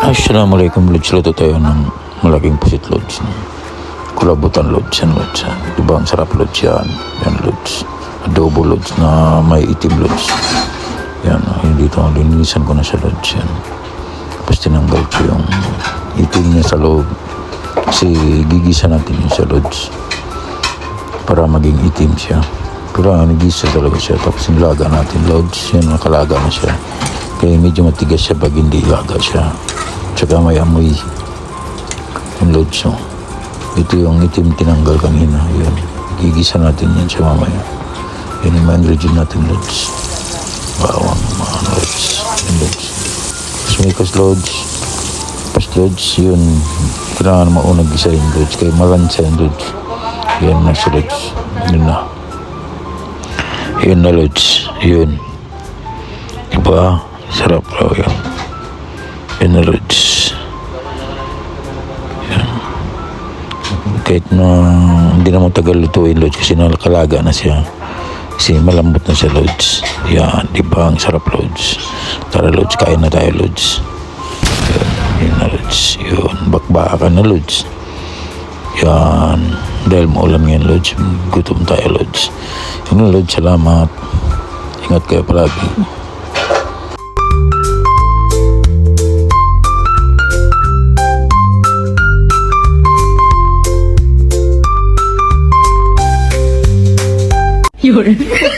Assalamualaikum Lods. Luto tayo ng malaking pusit Lods. Kulabutan Lods yan Lods. Diba ang sarap Lods yan. Yan Lods. Adobo Lods na may itim Lods. Yan. Dito linisan ko na sa Lods yan. Tapos tinanggal ko yung itim niya sa loob. Kasi gigisa natin yung sa Lods. Para maging itim siya. Pero nagisa talaga siya. Tapos nilaga natin Lods. Yan nakalaga na siya. Kaya medyo matigas siya pag hindi laga siya. Tsaka may amoy yung Lods. So, ito yung itim tinanggal kanina. Yun. Gigisa natin yan siya mamaya. Yun yung mga ingredient natin Lods. Bawang mga Lods. Yung Lods. Smikas Lods. Pas Lods. Yun. Kailangan maunag isa yung Lods. Kaya malansa yung Lods. Yan na si Lods. Yun na. Yun na Lods. Yun. Diba? Sarap raw yan. Yun na Lods. Yan. Kahit na hindi na mo tagal lutuin Lods kasi nakalaga na siya. Kasi malambot na siya Lods. Yan. Diba? Ang sarap Lods. Tara Lods. Kain na tayo Lods. Yan. Yun na Lods. Yun. Bakbakan na Lods. Yan. Dahil maulan ngayon Lods. Gutom tayo Lods. Yun na Lods. Salamat. Ingat kayo palagi. Yun.